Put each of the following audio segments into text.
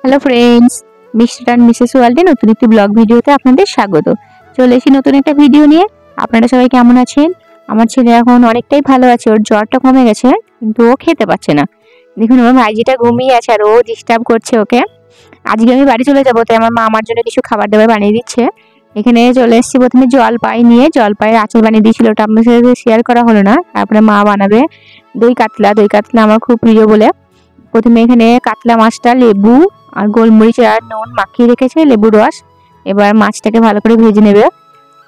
Hello friends, mister and Mrs ওয়ার্ল্ডের নতুন একটি ব্লগ ভিডিওতে আপনাদের স্বাগত। চলে এসেছি নতুন একটা ভিডিও নিয়ে। আপনারা সবাই কেমন আছেন? আমার ছেলে এখন অনেকটাই ভালো আছে, ওর জ্বরটা কমে গেছে, কিন্তু ও খেতে পাচ্ছে না। দেখুন আমার ভাইজিটা ঘুমিয়ে আছে আর ও ডিস্টার্ব করছে ওকে। আজকে আমি বাড়ি চলে যাবো, তাই আমার মা আমার জন্য কিছু খাবার দাবার বানিয়ে দিচ্ছে। এখানে চলে এসেছি, প্রথমে জলপাই নিয়ে জলপাইয়ের আচার বানিয়ে দিয়েছিল, ওটা আপনার সাথে শেয়ার করা হলো না। তারপরে মা বানাবে দই কাতলা। দই কাতলা আমার খুব প্রিয় বলে প্রথমে এখানে কাতলা মাছটা লেবু আর গোলমরিচ আর নুন মাখিয়ে রেখেছে, লেবুর রস। এবার মাছটাকে ভালো করে ভেজে নেবে।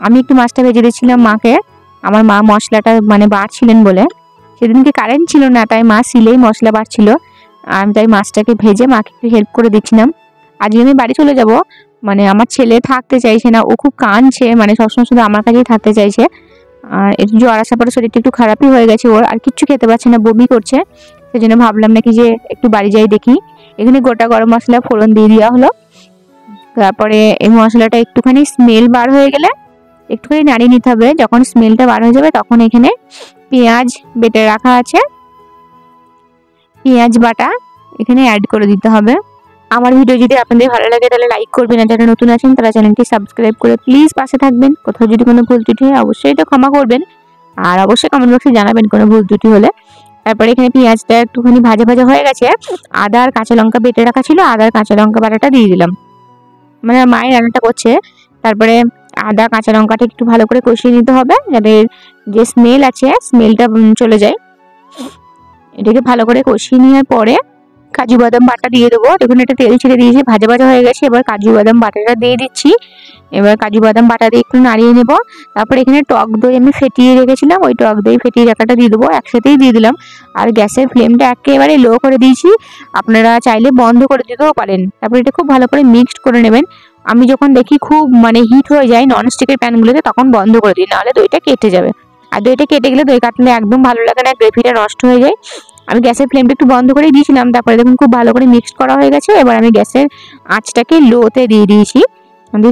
আমি একটু মাছটা ভেজে দিচ্ছিলাম মাকে, আমার মা মশলাটা বাড়ছিলেন বলে। সেদিনকে কারেন্ট ছিল না, তাই মা সিলেই মশলা বাড়ছিল। আমি তাই মাছটাকে ভেজে মাকে একটু হেল্প করে দিচ্ছিলাম। আজকে আমি বাড়ি চলে যাব, আমার ছেলে থাকতে চাইছে না, ও খুব কাঁদছে, সবসময় শুধু আমার কাছেই থাকতে চাইছে। আর একটু জ্বর আসার পরে শরীরটা একটু খারাপই হয়ে গেছে ওর, আর কিচ্ছু খেতে পারছে না, বমি করছে। সেই জন্য ভাবলাম নাকি যে একটু বাড়ি যাই দেখি। এখানে গোটা গরম মশলা ফোড়ন দিয়ে দেওয়া হলো। তারপরে এই মশলাটা একটুখানি স্মেল বার হয়ে গেলে একটুখানি নাড়িয়ে নিতে হবে। যখন স্মেলটা বার হয়ে যাবে তখন এখানে পেঁয়াজ বেটে রাখা আছে, পেঁয়াজ বাটা এখানে অ্যাড করে দিতে হবে। আমার ভিডিও যদি আপনাদের ভালো লাগে তাহলে লাইক করবেন, আর যারা নতুন আছেন তারা চ্যানেলটি সাবস্ক্রাইব করে প্লিজ পাশে থাকবেন। কোথাও যদি কোনো ভুল ত্রুটি হয় অবশ্যই এটা ক্ষমা করবেন, আর অবশ্যই কমেন্ট বক্সে জানাবেন কোনো ভুল ত্রুটি হলে। তারপরে এখানে পেঁয়াজটা একটুখানি ভাজা ভাজা হয়ে গেছে, আদা আর কাঁচা লঙ্কা বেটে রাখা ছিল, আদা আর কাঁচা লঙ্কা বাটাটা দিয়ে দিলাম। মায়ের রান্নাটা করছে। তারপরে আদা কাঁচা লঙ্কাটা একটু ভালো করে কষিয়ে নিতে হবে, যাতে যে স্মেল আছে স্মেলটা চলে যায়। এটাকে ভালো করে কষিয়ে নেওয়ার পরে কাজু বাদাম বাটা দিয়ে দেবো। দেখুন এটা তেল ছেড়ে দিয়েছি, ভাজা ভাজা হয়ে গেছে। এবার কাজু বাদাম বাটাটা দিয়ে দিচ্ছি। এবার কাজু বাদাম বাটা দিয়ে একটু নাড়িয়ে নেব। তারপর এখানে টক দই আমি ফেটিয়ে রেখেছিলাম, ওই টক দই ফেটিয়ে রাখাটা দিয়ে দেবো, একসাথেই দিয়ে দিলাম। আর গ্যাসের ফ্লেমটা একেবারে লো করে দিয়েছি, আপনারা চাইলে বন্ধ করে দিতেও পারেন। তারপর এটা খুব ভালো করে মিক্সড করে নেবেন। আমি যখন দেখি খুব হিট হয়ে যায় ননস্টিকের প্যানগুলোতে, তখন বন্ধ করে দিই, নাহলে দইটা কেটে যাবে। আর দইটা কেটে গেলে দই কাটলে একদম ভালো লাগে না, গ্রেভিটা নষ্ট হয়ে যায়। আমি গ্যাসের ফ্লেমটা একটু বন্ধ করে দিয়েছিলাম। তারপরে দেখুন খুব ভালো করে মিক্সড করা হয়ে গেছে। এবার আমি গ্যাসের আঁচটাকে লোতে দিয়ে দিয়েছি,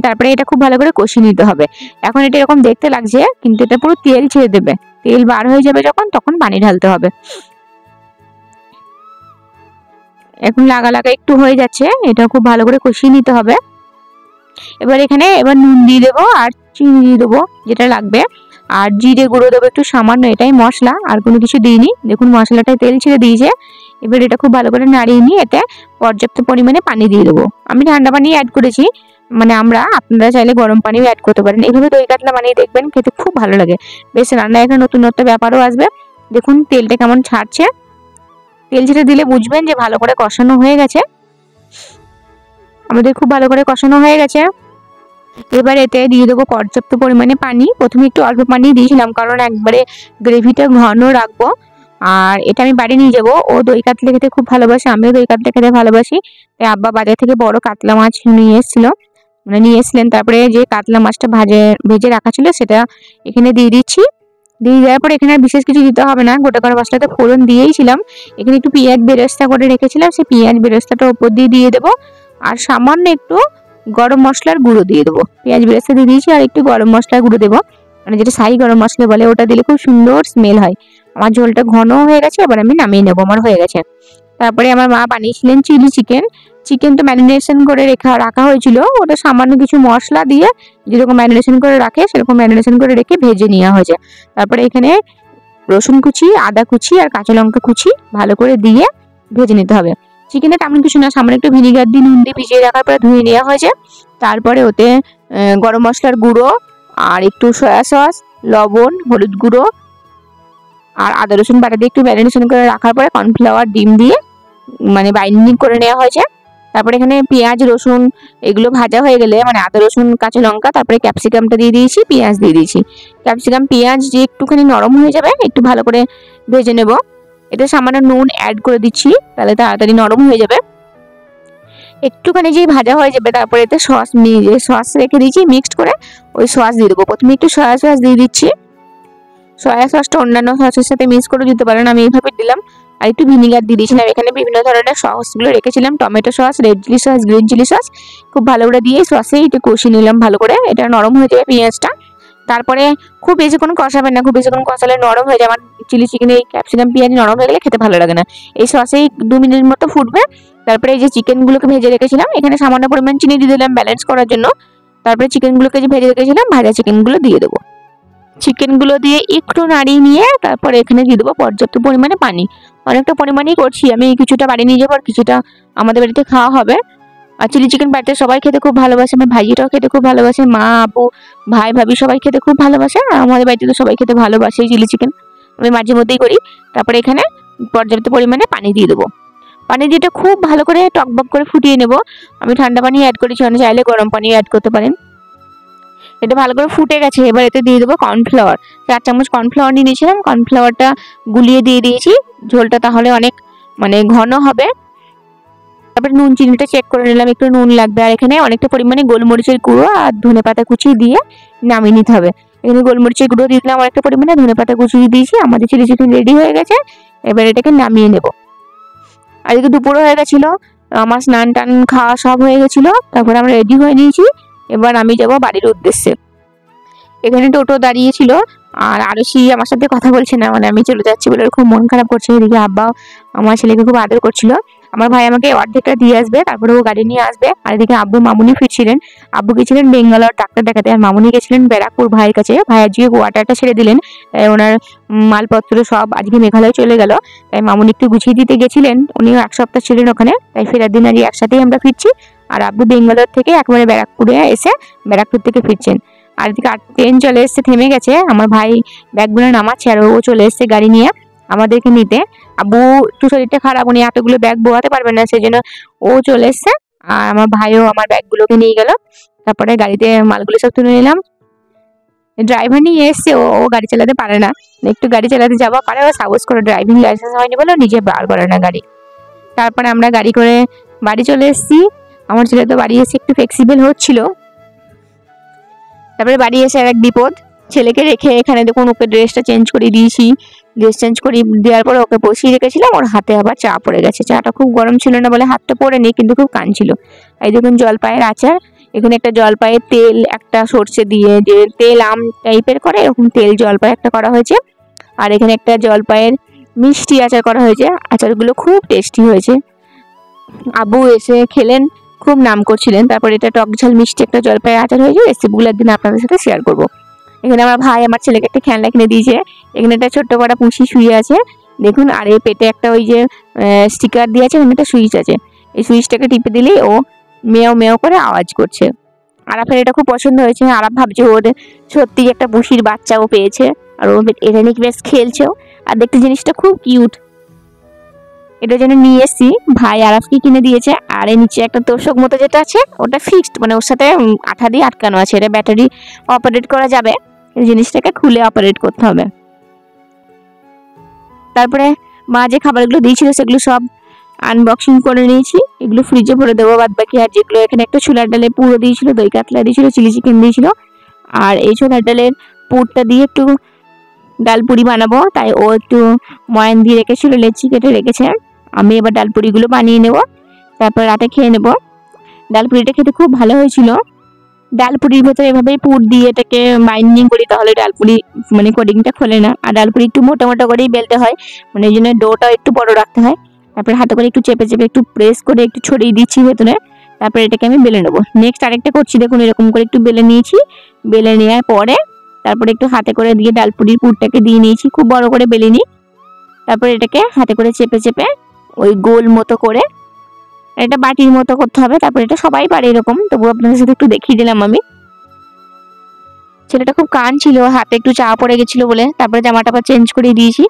তারপরে এটা খুব ভালো করে কষিয়ে নিতে হবে। এখন এটা এরকম দেখতে লাগছে, কিন্তু এটা পুরো তেল ছেড়ে দেবে। তেল বার হয়ে যাবে যখন, তখন পানি ঢালতে হবে। এখন লাগা লাগা একটু হয়ে যাচ্ছে, এটা খুব ভালো করে কষিয়ে নিতে হবে। এবার নুন দিয়ে দেবো আর চিনি দিয়ে দেবো যেটা লাগবে, আর জিরে গুঁড়ো দেবো একটু সামান্য, এটাই মশলা, আর কোনো কিছু দিইনি। দেখুন মশলাটায় তেল ছেড়ে দিয়েছে। এবার এটা খুব ভালো করে নাড়িয়ে নিয়ে এতে পর্যাপ্ত পরিমাণে পানি দিয়ে দেবো। আমি ঠান্ডা পানি অ্যাড করেছি, আপনারা চাইলে গরম পানিও অ্যাড করতে পারেন। এইভাবে দই কাতলা বানিয়ে দেখবেন, খেতে খুব ভালো লাগে। বেশ রান্নায় একটা নতুনত্ব ব্যাপারও আসবে। দেখুন তেলটা কেমন ছাড়ছে, তেল ছেড়ে দিলে বুঝবেন যে ভালো করে কষানো হয়ে গেছে। আমাদের খুব ভালো করে কষানো হয়ে গেছে। এবার এতে দিয়ে দেবো পর্যাপ্ত পরিমাণে পানি। প্রথমে একটু অল্প পানি দিয়েছিলাম, কারণ একবারে গ্রেভিটা ঘন রাখবো। আর এটা আমি বাড়ি নিয়ে যাবো। ও দই কাতলা খেতে খুব ভালোবাসে, আমিও দই কাতলা খেতে ভালোবাসি। তাই আব্বা বাজার থেকে বড় কাতলা মাছ নিয়ে এসেছিলেন। তারপরে যে কাতলা মাছটা ভেজে রাখা ছিল সেটা এখানে দিয়ে দিচ্ছি। দিয়ে দেওয়ার পরে এখানে আর বিশেষ কিছু দিতে হবে না, গোটা গরম মশলাতে ফোড়ন দিয়েইছিলাম। এখানে একটু পেঁয়াজ বেরেস্তা করে রেখেছিলাম, সেই পেঁয়াজ বেরেস্তাটা ওপর দিয়ে দেবো। আর সামান্য একটু গরম মশলার গুঁড়ো দিয়ে দেবো। পেঁয়াজ বেরেস্তা দিয়ে দিয়েছি, আর একটু গরম মশলার গুঁড়ো দেবো, যেটা সাই গরম মশলা বলে, ওটা দিলে খুব সুন্দর স্মেল হয়। আমার ঝোলটা ঘন হয়ে গেছে, এবার আমি নামিয়ে নেবো, আমার হয়ে গেছে। তারপরে আমার মা বানিয়েছিলেন চিলি চিকেন। চিকেন তো ম্যারিনেশন করে রাখা হয়েছিল, ওটা সামান্য কিছু মশলা দিয়ে যেরকম ম্যারিনেশন করে রাখে সেরকম ম্যারিনেশন করে রেখে ভেজে নেওয়া হয়েছে। তারপরে এখানে রসুন কুচি, আদা কুচি আর কাঁচা লঙ্কা কুচি ভালো করে দিয়ে ভেজে নিতে হবে। চিকেনে তেমন কিছু না, সামান্য একটু ভিনিগার দিয়ে নুন দিয়ে ভিজিয়ে রাখার পরে ধুয়ে নেওয়া হয়েছে। তারপরে ওতে গরম মশলার গুঁড়ো আর একটু সয়া সস, লবণ, হলুদ গুঁড়ো আর আদা রসুন বাটা দিয়ে একটু ম্যারিনেশন করে রাখার পরে কর্নফ্লাওয়ার ডিম দিয়ে বাইন্ডিং করে নেওয়া হয়েছে। তারপরে এখানে পেঁয়াজ রসুন এগুলো ভাজা হয়ে গেলে, আদা রসুন কাঁচা লঙ্কা, তারপরে ক্যাপসিকামটা দিয়ে দিয়েছি, পেঁয়াজ দিয়ে দিয়েছি। ক্যাপসিকাম পেঁয়াজ যে একটুখানি নরম হয়ে যাবে, একটু ভালো করে ভেজে নেব। এটা সামান্য নুন অ্যাড করে দিচ্ছি, তাহলে তাড়াতাড়ি নরম হয়ে যাবে। একটুখানি যেই ভাজা হয়ে যাবে, তারপরে এতে সস রেখে দিয়েছি মিক্সড করে, ওই সস দিয়ে দেবো। প্রথমে একটু সয়া সস দিয়ে দিচ্ছি। সয়া সসটা অন্যান্য সসের সাথে মিক্স করে দিতে পারেন, আমি এইভাবে দিলাম। আর একটু ভিনিগার দিয়ে দিয়েছিলাম। এখানে বিভিন্ন ধরনের সসগুলো রেখেছিলাম, tomato sauce, red chilli sauce, green chilli sauce, খুব ভালো করে দিয়ে সসে একটু কষিয়ে নিলাম ভালো করে। এটা নরম হয়ে যাবে পেঁয়াজটা। তারপরে খুব বেশিক্ষণ কষাবেন না, খুব বেশিক্ষণ কষালে নরম হয়ে যায়। আমার চিলি চিকেনে এই ক্যাপসিকাম পেঁয়াজ নরম হয়ে গেলে খেতে ভালো লাগে না। এই সসেই 2 মিনিট মতো ফুটবে। তারপরে এই যে চিকেনগুলোকে ভেজে রেখেছিলাম, এখানে সামান্য পরিমাণ চিনি দিয়ে দিলাম ব্যালেন্স করার জন্য। তারপরে চিকেনগুলোকে যে ভেজে রেখেছিলাম, ভাজা চিকেনগুলো দিয়ে দেবো। চিকেনগুলো দিয়ে একটু নাড়িয়ে নিয়ে তারপরে এখানে দিয়ে দেবো পর্যাপ্ত পরিমাণে পানি। অনেকটা পরিমাণেই করছি আমি, কিছুটা বাড়ি নিয়ে যাবো আর কিছুটা আমাদের বাড়িতে খাওয়া হবে। আর চিলি চিকেন বাড়িতে সবাই খেতে খুব ভালোবাসে, আমার ভাইজিটাও খেতে খুব ভালোবাসে, মা আপু ভাই ভাবি সবাই খেতে খুব ভালোবাসে। আর আমাদের বাড়িতে তো সবাই খেতে ভালোবাসে এই চিলি চিকেন, আমি মাঝে মধ্যেই করি। তারপরে এখানে পর্যাপ্ত পরিমাণে পানি দিয়ে দেবো। পানি দিয়ে খুব ভালো করে টকবক করে ফুটিয়ে নেব। আমি ঠান্ডা পানি অ্যাড করেছি, অনেক চাইলে গরম পানি অ্যাড করতে পারেন। এটা ভালো করে ফুটে গেছে, এবার এতে দিয়ে দেবো কর্নফ্লাওয়ার। 4 চামচ কর্নফ্লাওয়ার নিয়ে নিয়েছিলাম, কর্নফ্লাওয়ারটা গুলিয়ে দিয়ে দিয়েছি, ঝোলটা তাহলে অনেক ঘন হবে। তারপরে নুন চিনিটা চেক করে নিলাম, একটু নুন লাগবে। আর এখানে অনেকটা পরিমাণে গোলমরিচের গুঁড়ো আর ধনেপাতা কুচি দিয়ে নামিয়ে নিতে হবে। এখানে গোলমরিচের গুঁড়ো দিয়ে দিলাম অনেকটা পরিমাণে, ধনেপাতা কুচি দিয়েছি। আমাদের চিলি চিকেন রেডি হয়ে গেছে, এবার এটাকে নামিয়ে নেব। আর এদিকে দুপুর হয়ে গেছিলো, আমার স্নান টান খাওয়া সব হয়ে গেছিলো। তারপরে আমরা রেডি হয়ে নিয়েছি, এবার আমি যাব বাড়ির উদ্দেশ্যে। এখানে টোটো দাঁড়িয়েছিল আর আরশি আমার সাথে কথা বলছে না, আমি চলে যাচ্ছি বলে খুব মন খারাপ করছে। এদিকে আব্বা আমার ছেলেকে খুব আদর করছিল। আমার ভাই আমাকে অর্ধেকটা দিয়ে আসবে, তারপরে ও গাড়ি নিয়ে আসবে। আর এদিকে আব্বু মামুনি ফিরছিলেন, আব্বু গেছিলেন বেঙ্গালোর ডাক্তার দেখাতে, আর মামুনি গেছিলেন ব্যারাকপুর ভাইয়ের কাছে। ভাই আজকে কোয়ার্টারটা ছেড়ে দিলেন, তাই ওনার মালপত্র সব আজকে মেঘালয় চলে গেল, তাই মামুনি একটু গুছিয়ে দিতে গেছিলেন। উনিও 1 সপ্তাহ ছিলেন ওখানে, তাই ফেরার দিন আজকে একসাথেই আমরা ফিরছি। আর আব্বু বেঙ্গালোর থেকে একবারে ব্যারাকপুরে এসে ব্যারাকপুর থেকে ফিরছেন। আর এদিকে ট্রেন চলে এসছে, থেমে গেছে। আমার ভাই ব্যাগগুলো নামাচ্ছে আর ও চলে এসছে গাড়ি নিয়ে আমাদেরকে নিতে। আব্বু একটু শরীরটা খারাপ, উনি এতগুলো ব্যাগ বোয়াতে পারবেন না, সেই জন্য ও চলে এসছে। আর আমার ভাইও আমার ব্যাগগুলোকে নিয়ে গেল। তারপরে গাড়িতে মালগুলো সব তুলে নিলাম। ড্রাইভার নিয়ে এসছে, ও গাড়ি চালাতে পারে না, একটু গাড়ি চালাতে যাওয়া পারে, ও সাহস করে ড্রাইভিং লাইসেন্স হয়নি বলে নিজে বার করে না গাড়ি। তারপরে আমরা গাড়ি করে বাড়ি চলে এসেছি। আমার ছেলে তো বাড়ি এসে একটু ফ্লেক্সিবল হচ্ছিল। তারপরে বাড়ি এসে আর এক বিপদ, ছেলেকে রেখে এখানে দেখুন ওকে ড্রেসটা চেঞ্জ করে দিয়েছি। ড্রেস চেঞ্জ করে দেওয়ার পরে ওকে বসিয়ে রেখেছিলাম, ওর হাতে আবার চা পড়ে গেছে। চাটা খুব গরম ছিল না বলে হাতটা পড়েনি, কিন্তু খুব কাঁদছিল। এই দেখুন জলপাইয়ের আচার, এখানে একটা জলপাইয়ের তেল, একটা সর্ষে দিয়ে যে তেল আম টাইপের করে এরকম তেল জলপাই একটা করা হয়েছে। আর এখানে একটা জলপাইয়ের মিষ্টি আচার করা হয়েছে, আচারগুলো খুব টেস্টি হয়েছে। আব্বু এসে খেলেন, খুব নাম করছিলেন। তারপরে এটা টক ঝাল মিষ্টি একটা জলপাই আচার হয়েছে, রেসিপিগুলো একদিন আপনাদের সাথে শেয়ার করব। এখানে আমার ভাই আমার ছেলেকে একটা খেলনা কিনে দিয়েছে, এখানে একটা ছোট্ট কটা পুঁশি শুয়ে আছে দেখুন। আর এই পেটে একটা ওই যে স্টিকার দিয়ে আছে, ওখানে একটা সুইচ আছে, এই সুইচটাকে টিপে দিলেই ও মেও মেও করে আওয়াজ করছে। আরাফের এটা খুব পছন্দ হয়েছে, আরাফ ভাবছে ওর সত্যি একটা পুঁশির বাচ্চা ও পেয়েছে, আর ও এটা নিয়ে বেশ খেলছেও। আর দেখতে জিনিসটা খুব কিউট, এটার জন্য নিয়ে এসেছি, ভাই আরাফকে কিনে দিয়েছে। আর এর নিচে একটা তোষক মতো যেটা আছে ওটা ফিক্সড, ওর সাথে আঠা দিয়ে আটকানো আছে, এটা ব্যাটারি অপারেট করা যাবে, এই জিনিসটাকে খুলে অপারেট করতে হবে। তারপরে মা যে খাবারগুলো দিয়েছিল সেগুলো সব আনবক্সিং করে নিয়েছি, এগুলো ফ্রিজে ভরে দেবো বাদ বাকি। আর যেগুলো এখানে একটা ছোলার ডালে পুরো দিয়েছিল, দই কাতলা দিয়েছিল, চিলি চিকেন দিয়েছিল। আর এই ছোলার ডালের পুরটা দিয়ে একটু ডালপুরি বানাবো, তাই ও একটু ময়ান দিয়ে রেখেছিল, লেচি কেটে রেখেছে। আমি এবার ডালপুরিগুলো বানিয়ে নেব, তারপর রাতে খেয়ে নেব। ডালপুরিটা খেতে খুব ভালো হয়েছিল। ডালপুরির ভেতরে এভাবেই পুর দিয়ে এটাকে বাইন্ডিং করি, তাহলে ডালপুরি কোডিংটা খোলে না। আর ডালপুরি একটু মোটা মোটা করেই বেলতে হয়, এই জন্য ডোটা একটু বড় রাখতে হয়। তারপরে হাতে করে একটু চেপে চেপে একটু প্রেস করে একটু ছড়িয়ে দিচ্ছি ভেতরে, তারপরে এটাকে আমি বেলে নেবো। নেক্সট আরেকটা করছি দেখুন, এরকম করে একটু বেলে নিয়েছি। বেলে নেওয়ার পরে তারপরে একটু হাতে করে দিয়ে ডালপুরির পুরটাকে দিয়ে নিয়েছি, খুব বড় করে বেলে নিই। তারপরে এটাকে হাতে করে চেপে চেপে ওই গোল মতো করে এটা বাটির মতো করতে হবে। তারপরে এটা সবাই পারে এরকম, তবু আপনাদের সাথে একটু দেখিয়ে দিলাম আমি। ছেলেটা খুব কাঁদছিল, হাতে একটু চা পড়ে গেছিল বলে, তারপরে জামাটা আবার চেঞ্জ করে দিয়েছি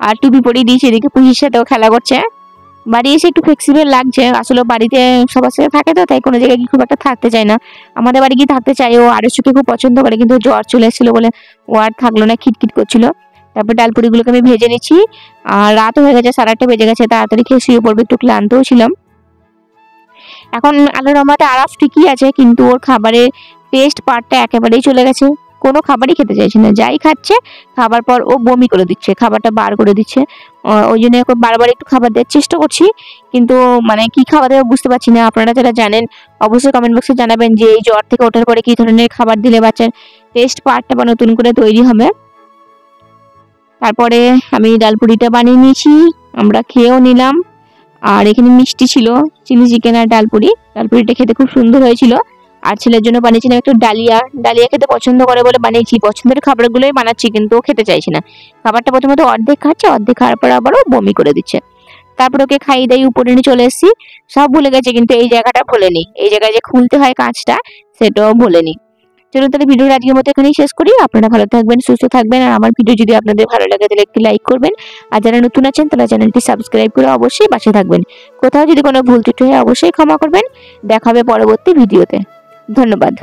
আর টুপি পরিয়ে দিয়েছি। এদিকে পুঁজির সাথেও খেলা করছে। বাড়ি এসে একটু ফ্লেক্সিবল লাগছে, আসলে বাড়িতে সবার সাথে থাকে তো, তাই কোনো জায়গায় খুব একটা থাকতে চায় না। আমাদের বাড়ি গিয়ে থাকতে চাই, ও আরশুকে খুব পছন্দ করে, কিন্তু জ্বর চলে এসেছিল বলে ও আর থাকলো না, খিটখিট করছিল। তারপর ডালপুরিগুলোকে আমি ভেজে নিচ্ছি। আর রাত হয়ে গেছে, 8:30 বেজে গেছে, তাড়াতাড়ি খেয়ে শুয়ে পড়বে, একটু ক্লান্তও ছিলাম। এখন আল্লাহর রহমতে আরাফ ঠিকই আছে, কিন্তু ওর খাবারের টেস্ট পার্টটা একেবারেই চলে গেছে। কোনো খাবারই খেতে চাইছে না, যাই খাচ্ছে খাবার পর ও বমি করে দিচ্ছে, খাবারটা বার করে দিচ্ছে। ওই জন্য ওকে বারবার একটু খাবার দেওয়ার চেষ্টা করছি, কিন্তু মানে কি খাবার দেবো বুঝতে পারছি না। আপনারা যারা জানেন অবশ্যই কমেন্ট বক্সে জানাবেন যে এই জ্বর থেকে ওঠার পরে কি ধরনের খাবার দিলে বাচ্চার টেস্ট পার্টটা বা নতুন করে তৈরি হবে। তারপরে আমি ডালপুরিটা বানিয়ে নিয়েছি, আমরা খেয়েও নিলাম। আর এখানে মিষ্টি ছিল, চিলি চিকেন আর ডালপুরি। ডালপুরিটা খেতে খুব সুন্দর হয়েছিল। আর ছেলের জন্য বানিয়েছিলাম একটু ডালিয়া, ডালিয়া খেতে পছন্দ করে বলে বানিয়েছি। পছন্দের খাবারগুলোই বানাচ্ছি, কিন্তু ও খেতে চাইছে না। খাবারটা প্রথমত অর্ধেক খাচ্ছে, অর্ধেক খাওয়ার পর আবারও বমি করে দিচ্ছে। তারপর ওকে খাইয়ে দিয়ে উপরে নিয়ে চলে এসেছি। সব ভুলে গেছে, কিন্তু এই জায়গাটা ভুলেনি, এই জায়গায় যে খুলতে হয় কাঁচটা সেটাও ভুলেনি। চলুন তাহলে ভিডিওর আজকের মতো এখানেই শেষ করি। আপনারা ভালো থাকবেন, সুস্থ থাকবেন। আর আমার ভিডিও যদি আপনাদের ভালো লাগে তাহলে একটি লাইক করবেন। আর যারা নতুন আছেন তারা চ্যানেলটি সাবস্ক্রাইব করে অবশ্যই পাশে থাকবেন। কোথাও যদি কোনো ভুল ত্রুটি হয় অবশ্যই ক্ষমা করবেন। দেখা হবে পরবর্তী ভিডিওতে। ধন্যবাদ।